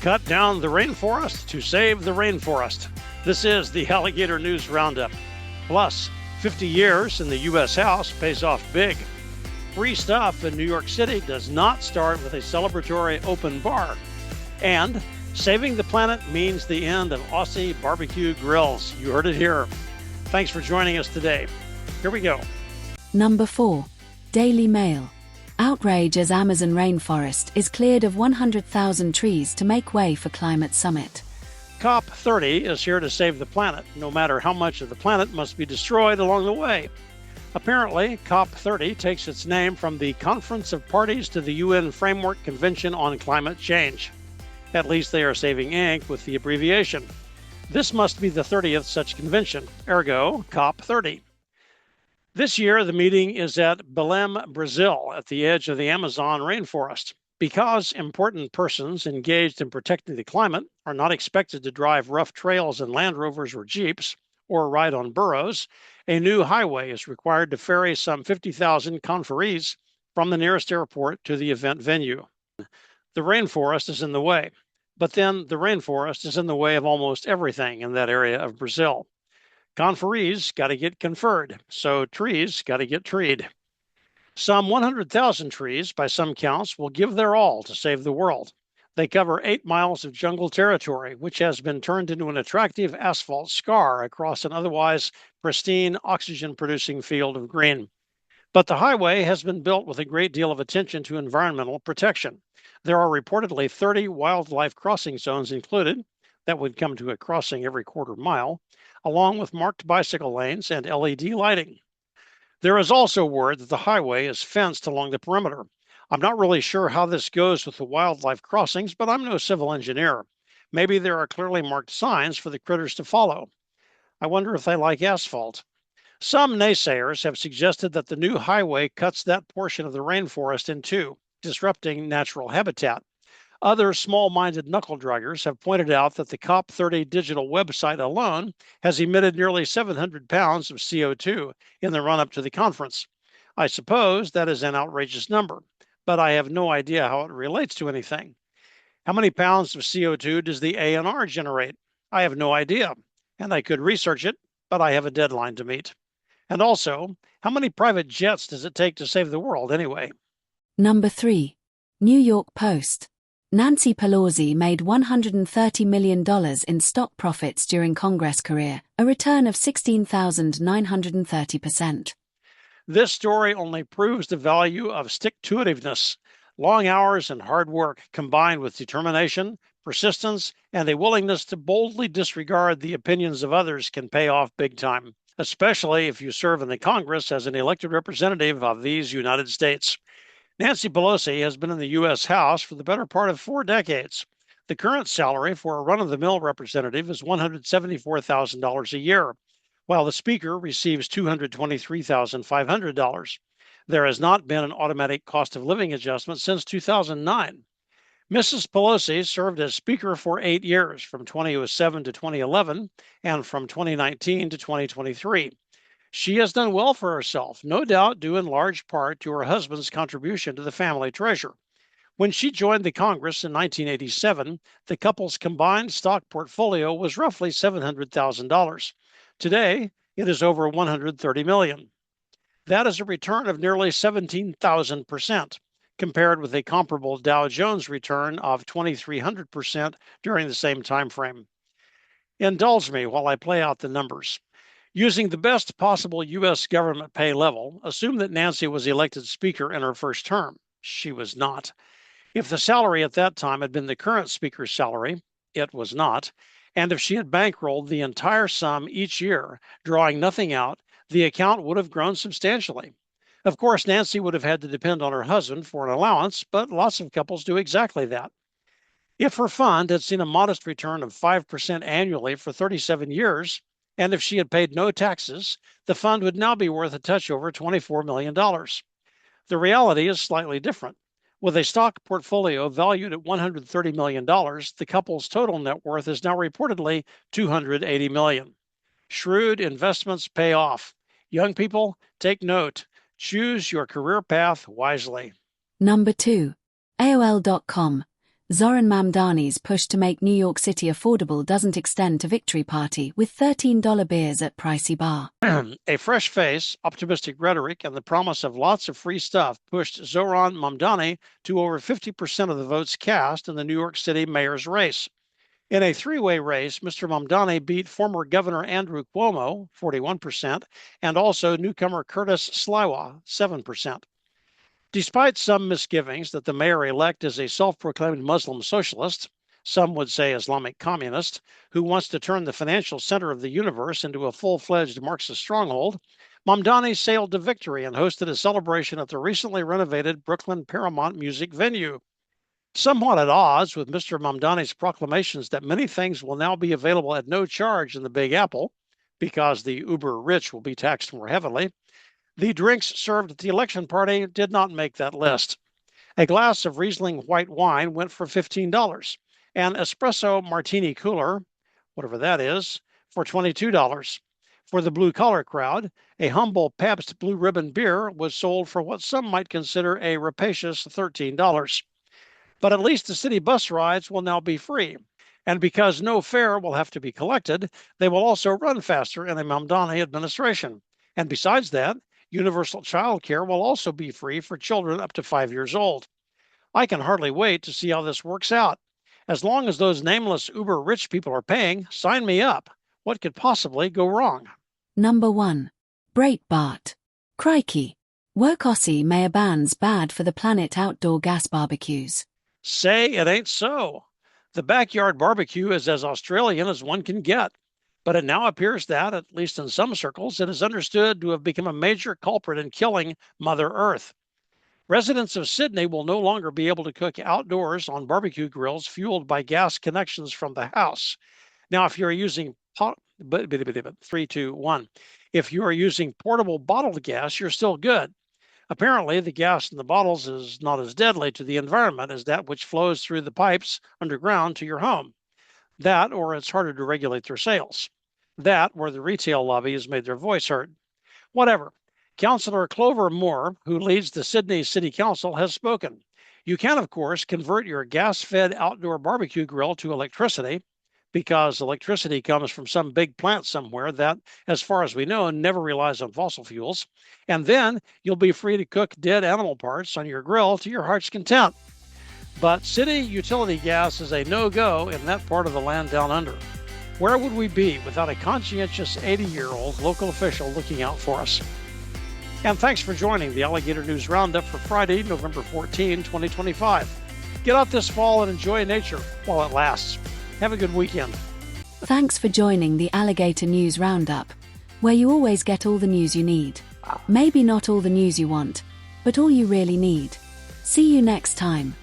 Cut down the rainforest to save the rainforest. This is the Alligator News Roundup. Plus, 50 years in the U.S. House pays off big. Free stuff in New York City does not start with a celebratory open bar. And saving the planet means the end of Aussie barbecue grills. You heard it here. Thanks for joining us today. Here we go. Number 4. Daily Mail. Outrage as Amazon rainforest is cleared of 100,000 trees to make way for climate summit. COP30 is here to save the planet, no matter how much of the planet must be destroyed along the way. Apparently, COP30 takes its name from the Conference of Parties to the UN Framework Convention on Climate Change. At least they are saving ink with the abbreviation. This must be the 30th such convention, ergo COP30. This year, the meeting is at Belém, Brazil, at the edge of the Amazon rainforest. Because important persons engaged in protecting the climate are not expected to drive rough trails in Land Rovers or Jeeps, or ride on burros, a new highway is required to ferry some 50,000 conferees from the nearest airport to the event venue. The rainforest is in the way, but then the rainforest is in the way of almost everything in that area of Brazil. Conferees got to get conferred, so trees got to get treed. Some 100,000 trees, by some counts, will give their all to save the world. They cover 8 miles of jungle territory, which has been turned into an attractive asphalt scar across an otherwise pristine, oxygen-producing field of green. But the highway has been built with a great deal of attention to environmental protection. There are reportedly 30 wildlife crossing zones included, that would come to a crossing every quarter mile, along with marked bicycle lanes and LED lighting. There is also word that the highway is fenced along the perimeter. I'm not really sure how this goes with the wildlife crossings, but I'm no civil engineer. Maybe there are clearly marked signs for the critters to follow. I wonder if they like asphalt. Some naysayers have suggested that the new highway cuts that portion of the rainforest in two, disrupting natural habitat. Other small-minded knuckle-draggers have pointed out that the COP30 digital website alone has emitted nearly 700 pounds of CO2 in the run-up to the conference. I suppose that is an outrageous number, but I have no idea how it relates to anything. How many pounds of CO2 does the ANR generate? I have no idea, and I could research it, but I have a deadline to meet. And also, how many private jets does it take to save the world anyway? Number 3. New York Post. Nancy Pelosi made $130 million in stock profits during Congress career, a return of 16,930%. This story only proves the value of stick-to-itiveness. Long hours and hard work combined with determination, persistence, and a willingness to boldly disregard the opinions of others can pay off big time, especially if you serve in the Congress as an elected representative of these United States. Nancy Pelosi has been in the U.S. House for the better part of 4 decades. The current salary for a run-of-the-mill representative is $174,000 a year, while the Speaker receives $223,500. There has not been an automatic cost of living adjustment since 2009. Mrs. Pelosi served as Speaker for 8 years, from 2007 to 2011, and from 2019 to 2023. She has done well for herself, no doubt due in large part to her husband's contribution to the family treasure. When she joined the Congress in 1987, the couple's combined stock portfolio was roughly $700,000. Today, it is over $130 million. That is a return of nearly 17,000%, compared with a comparable Dow Jones return of 2,300% during the same time frame. Indulge me while I play out the numbers. Using the best possible U.S. government pay level, assume that Nancy was elected Speaker in her first term. She was not. If the salary at that time had been the current Speaker's salary, it was not. And if she had bankrolled the entire sum each year, drawing nothing out, the account would have grown substantially. Of course, Nancy would have had to depend on her husband for an allowance, but lots of couples do exactly that. If her fund had seen a modest return of 5% annually for 37 years, and if she had paid no taxes, the fund would now be worth a touch over $24 million. The reality is slightly different. With a stock portfolio valued at $130 million, the couple's total net worth is now reportedly $280 million. Shrewd investments pay off. Young people, take note. Choose your career path wisely. Number 2. AOL.com. Zoran Mamdani's push to make New York City affordable doesn't extend to Victory Party with $13 beers at pricey bar. A fresh face, optimistic rhetoric, and the promise of lots of free stuff pushed Zoran Mamdani to over 50% of the votes cast in the New York City mayor's race. In a three-way race, Mr. Mamdani beat former Governor Andrew Cuomo, 41%, and also newcomer Curtis Sliwa, 7%. Despite some misgivings that the mayor-elect is a self-proclaimed Muslim socialist, some would say Islamic communist, who wants to turn the financial center of the universe into a full-fledged Marxist stronghold, Mamdani sailed to victory and hosted a celebration at the recently renovated Brooklyn Paramount Music venue. Somewhat at odds with Mr. Mamdani's proclamations that many things will now be available at no charge in the Big Apple, because the uber-rich will be taxed more heavily, the drinks served at the election party did not make that list. A glass of Riesling white wine went for $15. An espresso martini cooler, whatever that is, for $22. For the blue-collar crowd, a humble Pabst Blue Ribbon beer was sold for what some might consider a rapacious $13. But at least the city bus rides will now be free. And because no fare will have to be collected, they will also run faster in a Mamdani administration. And besides that, universal child care will also be free for children up to 5 years old. I can hardly wait to see how this works out. As long as those nameless uber-rich people are paying, sign me up. What could possibly go wrong? Number 1. Breitbart. Crikey. Woke Aussie mayor bans bad for the planet outdoor gas barbecues. Say it ain't so. The backyard barbecue is as Australian as one can get. But it now appears that, at least in some circles, it is understood to have become a major culprit in killing Mother Earth. Residents of Sydney will no longer be able to cook outdoors on barbecue grills fueled by gas connections from the house. Now, if you're using 3, 2, 1. If you are using portable bottled gas, you're still good. Apparently, the gas in the bottles is not as deadly to the environment as that which flows through the pipes underground to your home. That, or it's harder to regulate their sales. That, where the retail lobby has made their voice heard. Whatever. Councillor Clover Moore, who leads the Sydney City Council, has spoken. You can, of course, convert your gas-fed outdoor barbecue grill to electricity, because electricity comes from some big plant somewhere that, as far as we know, never relies on fossil fuels. And then you'll be free to cook dead animal parts on your grill to your heart's content. But city utility gas is a no-go in that part of the land down under. Where would we be without a conscientious 80-year-old local official looking out for us? And thanks for joining the Alligator News Roundup for Friday, November 14, 2025. Get out this fall and enjoy nature while it lasts. Have a good weekend. Thanks for joining the Alligator News Roundup, where you always get all the news you need. Maybe not all the news you want, but all you really need. See you next time.